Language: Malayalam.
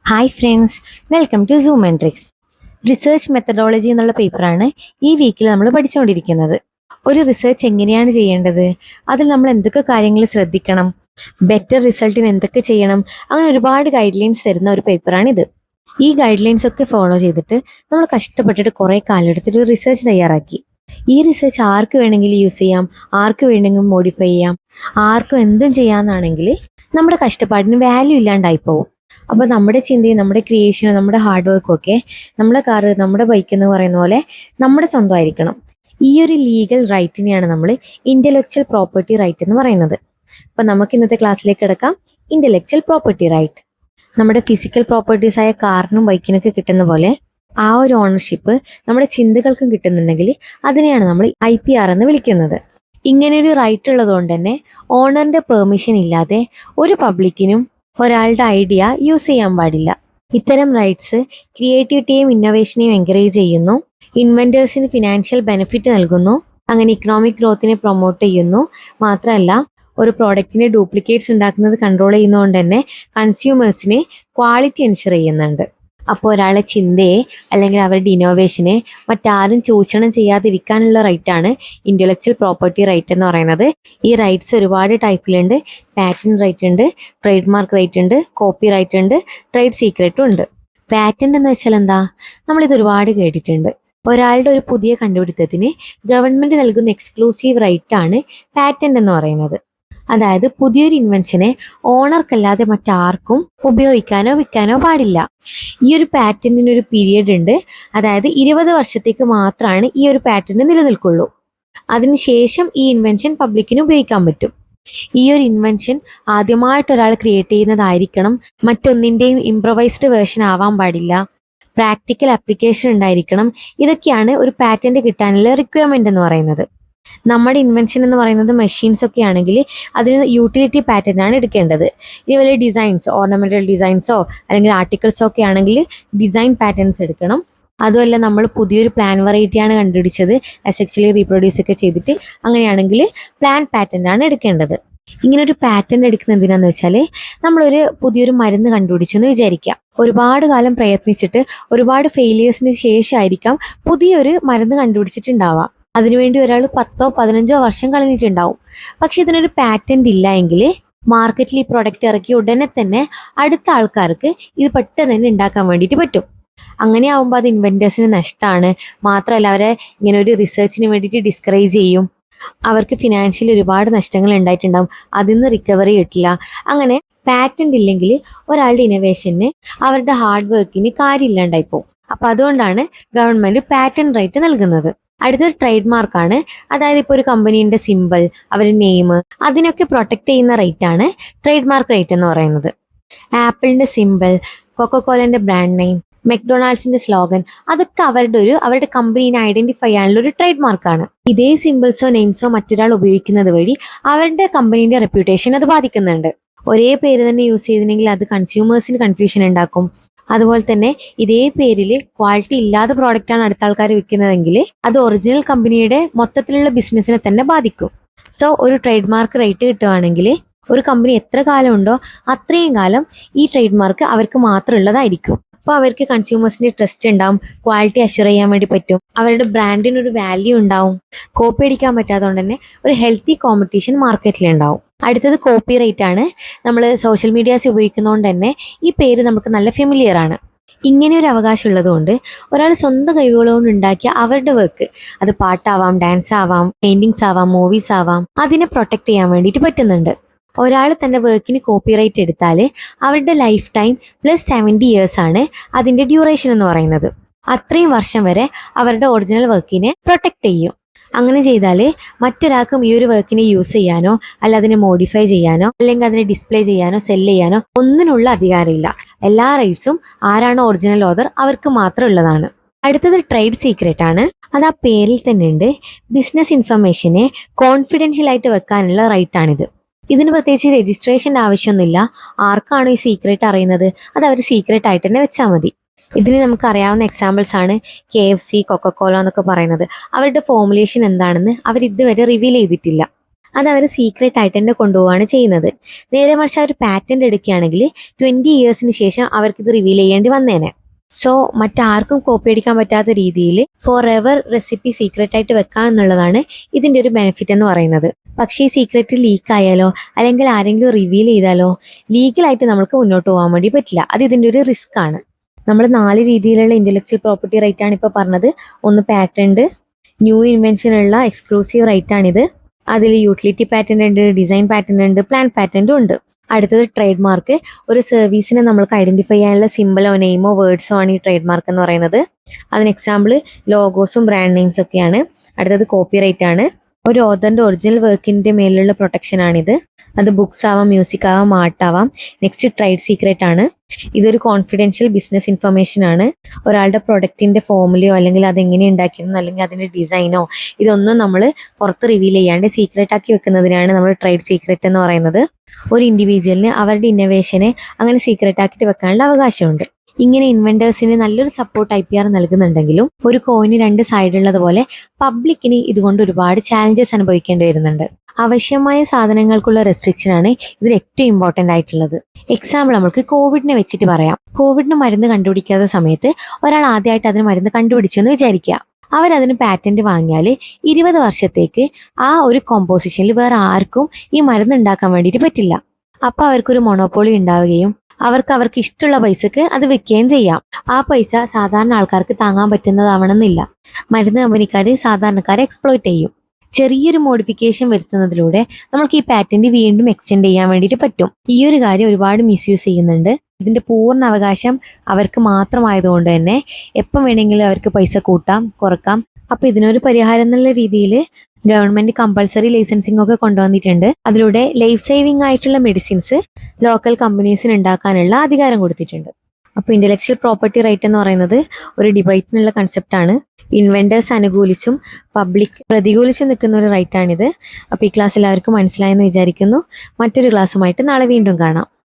Hi friends, welcome to Zoom and tricks. Research methodology എന്നുള്ള പേപ്പറാണ് ഈ വീക്കിൽ നമ്മൾ പഠിച്ചുകൊണ്ടിരിക്കുന്നത്. ഒരു റിസർച്ച് എങ്ങനെയാണ് ചെയ്യേണ്ടത്, അതിൽ നമ്മൾ എന്തൊക്കെ കാര്യങ്ങൾ ശ്രദ്ധിക്കണം, ബെറ്റർ റിസൾട്ടിന് എന്തൊക്കെ ചെയ്യണം, അങ്ങനെ ഒരുപാട് ഗൈഡ് ലൈൻസ് തരുന്ന ഒരു പേപ്പറാണിത്. ഈ ഗൈഡ് ലൈൻസ് ഒക്കെ ഫോളോ ചെയ്തിട്ട് നമ്മൾ കഷ്ടപ്പെട്ടിട്ട് കുറേ കാലം എടുത്തിട്ട് റിസർച്ച് തയ്യാറാക്കി. ഈ റിസർച്ച് ആർക്ക് വേണമെങ്കിലും യൂസ് ചെയ്യാം, ആർക്ക് വേണമെങ്കിലും മോഡിഫൈ ചെയ്യാം, ആർക്കും എന്തും ചെയ്യാമെന്നാണെങ്കിൽ നമ്മുടെ കഷ്ടപ്പാടിന് വാല്യൂ ഇല്ലാണ്ടായി പോകും. അപ്പോൾ നമ്മുടെ ചിന്തയും നമ്മുടെ ക്രിയേഷനും നമ്മുടെ ഹാർഡ് വർക്കും ഒക്കെ നമ്മുടെ കാറ് നമ്മുടെ ബൈക്ക് എന്ന് പറയുന്ന പോലെ നമ്മുടെ സ്വന്തമായിരിക്കണം. ഈ ഒരു ലീഗൽ റൈറ്റിനെയാണ് നമ്മൾ ഇൻ്റലക്ച്വൽ പ്രോപ്പർട്ടി റൈറ്റ് എന്ന് പറയുന്നത്. അപ്പം നമുക്ക് ഇന്നത്തെ ക്ലാസ്സിലേക്ക് കിടക്കാം. ഇൻ്റലക്ച്വൽ പ്രോപ്പർട്ടി റൈറ്റ് നമ്മുടെ ഫിസിക്കൽ പ്രോപ്പർട്ടീസായ കാറിനും ബൈക്കിനൊക്കെ കിട്ടുന്ന പോലെ ആ ഒരു ഓണർഷിപ്പ് നമ്മുടെ ചിന്തകൾക്കും കിട്ടുന്നുണ്ടെങ്കിൽ അതിനെയാണ് നമ്മൾ IPR എന്ന് വിളിക്കുന്നത്. ഇങ്ങനെയൊരു റൈറ്റ് ഉള്ളതുകൊണ്ട് തന്നെ ഓണറിൻ്റെ പെർമിഷൻ ഇല്ലാതെ ഒരു പബ്ലിക്കിനും ഒരാളുടെ ഐഡിയ യൂസ് ചെയ്യാൻ പാടില്ല. ഇത്തരം റൈറ്റ്സ് ക്രിയേറ്റിവിറ്റിയെയും ഇന്നോവേഷനെയും എൻകറേജ് ചെയ്യുന്നു, ഇൻവെൻറ്റേഴ്സിന് ഫിനാൻഷ്യൽ ബെനിഫിറ്റ് നൽകുന്നു, അങ്ങനെ ഇക്കണോമിക് ഗ്രോത്തിനെ പ്രൊമോട്ട് ചെയ്യുന്നു. മാത്രമല്ല, ഒരു പ്രോഡക്റ്റിൻ്റെ ഡ്യൂപ്ലിക്കേറ്റ്സ് ഉണ്ടാക്കുന്നത് കൺട്രോൾ ചെയ്യുന്നതുകൊണ്ട് തന്നെ കൺസ്യൂമേഴ്സിന് ക്വാളിറ്റി എൻഷുർ ചെയ്യുന്നുണ്ട്. അപ്പോൾ ഒരാളെ ചിന്തയെ അല്ലെങ്കിൽ അവരുടെ ഇന്നോവേഷനെ മറ്റാരും ചൂഷണം ചെയ്യാതിരിക്കാനുള്ള റൈറ്റാണ് ഇൻ്റലക്ച്വൽ പ്രോപ്പർട്ടി റൈറ്റ് എന്ന് പറയുന്നത്. ഈ റൈറ്റ്സ് ഒരുപാട് ടൈപ്പിലുണ്ട്. പാറ്റന്റ് റൈറ്റ് ഉണ്ട്, ട്രേഡ് മാർക്ക് റൈറ്റ് ഉണ്ട്, കോപ്പി റൈറ്റ് ഉണ്ട്, ട്രേഡ് സീക്രറ്റും ഉണ്ട്. പാറ്റന്റ് എന്ന് വെച്ചാൽ എന്താ, നമ്മളിത് ഒരുപാട് കേട്ടിട്ടുണ്ട്. ഒരാളുടെ ഒരു പുതിയ കണ്ടുപിടുത്തത്തിന് ഗവൺമെൻറ് നൽകുന്ന എക്സ്ക്ലൂസീവ് റൈറ്റാണ് പാറ്റന്റ് എന്ന് പറയുന്നത്. അതായത് പുതിയൊരു ഇൻവെൻഷനെ ഓണർക്കല്ലാതെ മറ്റാർക്കും ഉപയോഗിക്കാനോ വിൽക്കാനോ പാടില്ല. ഈ ഒരു പാറ്റന്റിനൊരു പീരിയഡ് ഉണ്ട്. അതായത് 20 വർഷത്തേക്ക് മാത്രമാണ് ഈ ഒരു പാറ്റന്റ് നിലനിൽക്കുള്ളൂ. അതിനുശേഷം ഈ ഇൻവെൻഷൻ പബ്ലിക്കിന് ഉപയോഗിക്കാൻ പറ്റും. ഈ ഒരു ഇൻവെൻഷൻ ആദ്യമായിട്ട് ഒരാൾ ക്രിയേറ്റ് ചെയ്യുന്നതായിരിക്കണം, മറ്റൊന്നിൻ്റെയും ഇംപ്രവൈസ്ഡ് വേർഷൻ ആവാൻ പാടില്ല, പ്രാക്ടിക്കൽ ആപ്ലിക്കേഷൻ ഉണ്ടായിരിക്കണം. ഇതൊക്കെയാണ് ഒരു പാറ്റന്റ് കിട്ടാനുള്ള റിക്വയർമെന്റ് എന്ന് പറയുന്നത്. നമ്മുടെ ഇൻവെൻഷൻ എന്ന് പറയുന്നത് മെഷീൻസ് ഒക്കെ ആണെങ്കിൽ അതിന് യൂട്ടിലിറ്റി പാറ്റന്റ് ആണ് എടുക്കേണ്ടത്. ഇനി വലിയ ഡിസൈൻസ്, ഓർണമെന്റൽ ഡിസൈൻസോ അല്ലെങ്കിൽ ആർട്ടിക്കിൾസോ ഒക്കെ ആണെങ്കിൽ ഡിസൈൻ പാറ്റേൺസ് എടുക്കണം. അതുമല്ല, നമ്മൾ പുതിയൊരു പ്ലാൻ വെറൈറ്റിയാണ് കണ്ടുപിടിച്ചത്, സെക്ച്വലി റീപ്രൊഡ്യൂസ് ഒക്കെ ചെയ്തിട്ട്, അങ്ങനെയാണെങ്കിൽ പ്ലാൻ പാറ്റന്റ് ആണ് എടുക്കേണ്ടത്. ഇങ്ങനെ ഒരു പാറ്റന്റ് എടുക്കുന്നത് എന്തിനാന്ന് വെച്ചാൽ, നമ്മളൊരു പുതിയൊരു മരുന്ന് കണ്ടുപിടിച്ചെന്ന് വിചാരിക്കാം. ഒരുപാട് കാലം പ്രയത്നിച്ചിട്ട് ഒരുപാട് ഫെയിലിയേഴ്സിന് ശേഷമായിരിക്കാം പുതിയൊരു മരുന്ന് കണ്ടുപിടിച്ചിട്ടുണ്ടാവുക. അതിനുവേണ്ടി ഒരാൾ 10-15 വർഷം കളഞ്ഞിട്ടുണ്ടാവും. പക്ഷെ ഇതിനൊരു പാറ്റന്റ് ഇല്ല എങ്കിൽ മാർക്കറ്റിൽ ഈ പ്രൊഡക്റ്റ് ഇറക്കി ഉടനെ തന്നെ അടുത്ത ആൾക്കാർക്ക് ഇത് പെട്ടെന്ന് തന്നെ ഉണ്ടാക്കാൻ വേണ്ടിയിട്ട് പറ്റും. അങ്ങനെ ആവുമ്പോൾ അത് ഇൻവെൻറ്റേഴ്സിന് നഷ്ടമാണ്. മാത്രമല്ല, അവരെ ഇങ്ങനെ ഒരു റിസർച്ചിന് വേണ്ടിയിട്ട് ഡിസ്കറേജ് ചെയ്യും. അവർക്ക് ഫിനാൻഷ്യലി ഒരുപാട് നഷ്ടങ്ങൾ ഉണ്ടായിട്ടുണ്ടാവും, അതിൽ നിന്ന് റിക്കവറി കിട്ടില്ല. അങ്ങനെ പാറ്റന്റ് ഇല്ലെങ്കിൽ ഒരാളുടെ ഇന്നോവേഷന്, അവരുടെ ഹാർഡ് വർക്കിന് കാര്യമില്ലാണ്ടായിപ്പോവും. അപ്പം അതുകൊണ്ടാണ് ഗവൺമെൻറ് പാറ്റന്റ് റൈറ്റ് നൽകുന്നത്. അടുത്തൊരു ട്രേഡ് മാർക്കാണ്. അതായത് ഇപ്പോൾ ഒരു കമ്പനീൻ്റെ സിമ്പിൾ, അവരുടെ നെയിം, അതിനൊക്കെ പ്രൊട്ടക്ട് ചെയ്യുന്ന റൈറ്റാണ് ട്രേഡ് മാർക്ക് റൈറ്റ് എന്ന് പറയുന്നത്. ആപ്പിളിൻ്റെ സിമ്പിൾ, കൊക്കോകോലൻ്റെ ബ്രാൻഡ് നെയിം, മെക്ഡൊണാൾഡ്സിൻ്റെ സ്ലോഗൻ, അതൊക്കെ അവരുടെ കമ്പനീനെ ഐഡന്റിഫൈ ചെയ്യാനുള്ള ഒരു ട്രേഡ് മാർക്കാണ്. ഇതേ സിമ്പിൾസോ നെയിംസോ മറ്റൊരാൾ ഉപയോഗിക്കുന്നത് വഴി അവരുടെ കമ്പനീൻ്റെ റെപ്യൂട്ടേഷൻ അത് ബാധിക്കുന്നുണ്ട്. ഒരേ പേര് തന്നെ യൂസ് ചെയ്തിട്ടുണ്ടെങ്കിൽ അത് കൺസ്യൂമേഴ്സിന് കൺഫ്യൂഷൻ ഉണ്ടാക്കും. അതുപോലെ തന്നെ ഇതേ പേരിൽ ക്വാളിറ്റി ഇല്ലാത്ത പ്രോഡക്റ്റാണ് അടുത്ത ആൾക്കാർ വിൽക്കുന്നതെങ്കിൽ അത് ഒറിജിനൽ കമ്പനിയുടെ മൊത്തത്തിലുള്ള ബിസിനസ്സിനെ തന്നെ ബാധിക്കും. സോ ഒരു ട്രേഡ് മാർക്ക് റൈറ്റ് കിട്ടുവാണെങ്കിൽ ഒരു കമ്പനി എത്ര കാലം ഉണ്ടോ അത്രയും കാലം ഈ ട്രേഡ് മാർക്ക് അവർക്ക് മാത്രമുള്ളതായിരിക്കും. അപ്പോൾ അവർക്ക് കൺസ്യൂമേഴ്സിൻ്റെ ട്രസ്റ്റ് ഉണ്ടാവും, ക്വാളിറ്റി അഷ്യൂർ ചെയ്യാൻ വേണ്ടി പറ്റും, അവരുടെ ബ്രാൻഡിനൊരു വാല്യൂ ഉണ്ടാവും. കോപ്പി അടിക്കാൻ പറ്റാത്തതുകൊണ്ട് തന്നെ ഒരു ഹെൽത്തി കോമ്പറ്റീഷൻ മാർക്കറ്റിലുണ്ടാവും. അടുത്തത് കോപ്പി റൈറ്റ് ആണ്. നമ്മൾ സോഷ്യൽ മീഡിയാസ് ഉപയോഗിക്കുന്നതുകൊണ്ട് തന്നെ ഈ പേര് നമുക്ക് നല്ല ഫെമിലിയർ ആണ്. ഇങ്ങനെ ഒരു അവകാശം ഉള്ളതുകൊണ്ട് ഒരാൾ സ്വന്തം കഴിവുകളോട് ഉണ്ടാക്കിയ അവരുടെ വർക്ക്, അത് പാട്ടാവാം, ഡാൻസ് ആവാം, പെയിന്റിങ്സ് ആവാം, മൂവീസ് ആവാം, അതിനെ പ്രൊട്ടക്ട് ചെയ്യാൻ വേണ്ടിയിട്ട് പറ്റുന്നുണ്ട്. ഒരാൾ തൻ്റെ വർക്കിന് കോപ്പി റൈറ്റ് എടുത്താൽ അവരുടെ ലൈഫ് ടൈം പ്ലസ് 70 years ആണ് അതിൻ്റെ ഡ്യൂറേഷൻ എന്ന് പറയുന്നത്. അത്രയും വർഷം വരെ അവരുടെ ഒറിജിനൽ വർക്കിനെ പ്രൊട്ടക്ട് ചെയ്യും. അങ്ങനെ ചെയ്താൽ മറ്റൊരാൾക്കും ഈ ഒരു വർക്കിനെ യൂസ് ചെയ്യാനോ അല്ല അതിനെ മോഡിഫൈ ചെയ്യാനോ അല്ലെങ്കിൽ അതിനെ ഡിസ്പ്ലേ ചെയ്യാനോ സെല് ചെയ്യാനോ ഒന്നിനുള്ള അധികാരമില്ല. എല്ലാ റൈറ്റ്സും ആരാണോ ഒറിജിനൽ ഓതർ അവർക്ക് മാത്രം ഉള്ളതാണ്. അടുത്തത് ട്രേഡ് സീക്രട്ട് ആണ്. അത് ആ പേരിൽ തന്നെ ഉണ്ട്. ബിസിനസ് ഇൻഫർമേഷനെ കോൺഫിഡൻഷ്യൽ ആയിട്ട് വെക്കാനുള്ള റൈറ്റാണിത്. ഇതിന് പ്രത്യേകിച്ച് രജിസ്ട്രേഷൻ്റെ ആവശ്യമൊന്നുമില്ല. ആർക്കാണോ ഈ സീക്രട്ട് അറിയുന്നത് അത് അവർ സീക്രട്ട് ആയിട്ട് തന്നെ വെച്ചാൽ മതി. ഇതിന് നമുക്ക് അറിയാവുന്ന എക്സാമ്പിൾസ് ആണ് KFC, കൊക്കോകോല എന്നൊക്കെ പറയുന്നത്. അവരുടെ ഫോർമുലേഷൻ എന്താണെന്ന് അവർ ഇതുവരെ റിവീൽ ചെയ്തിട്ടില്ല. അത് അവർ സീക്രട്ട് ആയിട്ട് തന്നെ കൊണ്ടുപോവുകയാണ് ചെയ്യുന്നത്. നേരെ മറിച്ച് അവർ പാറ്റന്റ് എടുക്കുകയാണെങ്കിൽ 20 ഇയേഴ്സിന് ശേഷം അവർക്കിത് റിവീൽ ചെയ്യേണ്ടി വന്നേനെ. സോ മറ്റാർക്കും കോപ്പി അടിക്കാൻ പറ്റാത്ത രീതിയിൽ ഫോർ എവർ റെസിപ്പി സീക്രട്ട് ആയിട്ട് വെക്കുക എന്നുള്ളതാണ് ഇതിൻ്റെ ഒരു ബെനിഫിറ്റ് എന്ന് പറയുന്നത്. പക്ഷേ ഈ സീക്രട്ട് ലീക്ക് ആയാലോ അല്ലെങ്കിൽ ആരെങ്കിലും റിവീൽ ചെയ്താലോ ലീഗലായിട്ട് നമുക്ക് മുന്നോട്ട് പോകാൻ വേണ്ടി പറ്റില്ല. അത് ഇതിൻ്റെ ഒരു റിസ്ക് ആണ്. നമ്മൾ 4 രീതിയിലുള്ള ഇന്റലക്ച്വൽ പ്രോപ്പർട്ടി റൈറ്റ് ആണ് ഇപ്പോൾ പറഞ്ഞത്. ഒന്ന് പാറ്റന്റ്, ന്യൂ ഇൻവെൻഷൻ ഉള്ള എക്സ്ക്ലൂസീവ് റൈറ്റ് ആണിത്. അതിൽ യൂട്ടിലിറ്റി പാറ്റന്റ് ഉണ്ട്, ഡിസൈൻ പാറ്റന്റ് ഉണ്ട്, പ്ലാൻ പാറ്റന്റും ഉണ്ട്. അടുത്തത് ട്രേഡ് മാർക്ക്. ഒരു സർവീസിനെ നമ്മൾക്ക് ഐഡന്റിഫൈ ചെയ്യാനുള്ള സിമ്പിളോ നെയിമോ വേർഡ്സോ ആണ് ഈ ട്രേഡ് മാർക്ക് എന്ന് പറയുന്നത്. അതിന് എക്സാമ്പിൾ ലോഗോസും ബ്രാൻഡ് നെയിംസ് ഒക്കെയാണ്. അടുത്തത് കോപ്പി റൈറ്റ് ആണ്. ഒരു ഓതറിന്റെ ഒറിജിനൽ വർക്കിന്റെ മേലുള്ള പ്രൊട്ടക്ഷൻ ആണിത്. അത് ബുക്സ് ആവാം, മ്യൂസിക് ആവാം, ആർട്ട് ആവാം. നെക്സ്റ്റ് ട്രേഡ് സീക്രട്ട് ആണ്. ഇതൊരു കോൺഫിഡൻഷ്യൽ ബിസിനസ് ഇൻഫർമേഷൻ ആണ്. ഒരാളുടെ പ്രൊഡക്റ്റിന്റെ ഫോമുലയോ അല്ലെങ്കിൽ അതെങ്ങനെ ഉണ്ടാക്കിയെന്നോ അല്ലെങ്കിൽ അതിന്റെ ഡിസൈനോ ഇതൊന്നും നമ്മൾ പുറത്ത് റിവീൽ ചെയ്യാണ്ട് സീക്രട്ട് ആക്കി വെക്കുന്നതിനാണ് നമ്മൾ ട്രേഡ് സീക്രട്ട് എന്ന് പറയുന്നത്. ഒരു ഇൻഡിവിജ്വലിന് അവരുടെ ഇന്നോവേഷനെ അങ്ങനെ സീക്രട്ട് ആക്കിയിട്ട് വെക്കാനുള്ള അവകാശമുണ്ട്. ഇങ്ങനെ ഇൻവെന്റേഴ്സിന് നല്ലൊരു സപ്പോർട്ട് IPR നൽകുന്നുണ്ടെങ്കിലും ഒരു കോയിന് 2 സൈഡ് ഉള്ളതുപോലെ പബ്ലിക്കിന് ഇതുകൊണ്ട് ഒരുപാട് ചാലഞ്ചസ് അനുഭവിക്കേണ്ടി വരുന്നുണ്ട്. ആവശ്യമായ സാധനങ്ങൾക്കുള്ള റെസ്ട്രിക്ഷൻ ആണ് ഇതിൽ ഏറ്റവും ഇമ്പോർട്ടൻ്റ് ആയിട്ടുള്ളത്. എക്സാമ്പിൾ നമുക്ക് കോവിഡിനെ വെച്ചിട്ട് പറയാം. കോവിഡിന് മരുന്ന് കണ്ടുപിടിക്കാത്ത സമയത്ത് ഒരാൾ ആദ്യമായിട്ട് അതിന് മരുന്ന് കണ്ടുപിടിച്ചു എന്ന് വിചാരിക്കുക. അവരതിന് പാറ്റന്റ് വാങ്ങിയാൽ 20 വർഷത്തേക്ക് ആ ഒരു കോമ്പോസിഷനിൽ വേറെ ആർക്കും ഈ മരുന്ന് ഉണ്ടാക്കാൻ വേണ്ടിയിട്ട് പറ്റില്ല. അപ്പോൾ അവർക്കൊരു മൊണോപ്പൊളി ഉണ്ടാവുകയും അവർക്ക് ഇഷ്ടമുള്ള പൈസക്ക് അത് വിൽക്കുകയും ചെയ്യാം. ആ പൈസ സാധാരണ ആൾക്കാർക്ക് താങ്ങാൻ പറ്റുന്നതാവണമെന്നില്ല. മരുന്ന് കമ്പനിക്കാർ സാധാരണക്കാരെ എക്സ്പ്ലോയിറ്റ് ചെയ്യും. ചെറിയൊരു മോഡിഫിക്കേഷൻ വരുത്തുന്നതിലൂടെ നമുക്ക് ഈ പാറ്റന്റ് വീണ്ടും എക്സ്റ്റെൻഡ് ചെയ്യാൻ വേണ്ടിയിട്ട് പറ്റും. ഈ ഒരു കാര്യം ഒരുപാട് മിസ്യൂസ് ചെയ്യുന്നുണ്ട്. ഇതിന്റെ പൂർണ്ണ അവകാശം അവർക്ക് മാത്രമായതുകൊണ്ട് തന്നെ എപ്പം വേണമെങ്കിലും അവർക്ക് പൈസ കൂട്ടാം, കുറക്കാം. അപ്പൊ ഇതിനൊരു പരിഹാരം എന്നുള്ള രീതിയിൽ ഗവൺമെന്റ് കമ്പൾസറി ലൈസൻസിങ് ഒക്കെ കൊണ്ടുവന്നിട്ടുണ്ട്. അതിലൂടെ ലൈഫ് സേവിങ് ആയിട്ടുള്ള മെഡിസിൻസ് ലോക്കൽ കമ്പനീസിന് ഉണ്ടാക്കാനുള്ള അധികാരം കൊടുത്തിട്ടുണ്ട്. അപ്പോൾ ഇന്റലക്ച്വൽ പ്രോപ്പർട്ടി റൈറ്റ് എന്ന് പറയുന്നത് ഒരു ഡിബേറ്റിനുള്ള കൺസെപ്റ്റാണ്. ഇൻവെന്റേഴ്സ് അനുകൂലിച്ചും പബ്ലിക് പ്രതികൂലിച്ചും നിൽക്കുന്ന ഒരു റൈറ്റാണിത്. അപ്പോൾ ഈ ക്ലാസ് എല്ലാവർക്കും മനസ്സിലായെന്ന് വിചാരിക്കുന്നു. മറ്റൊരു ക്ലാസ്സുമായിട്ട് നാളെ വീണ്ടും കാണാം.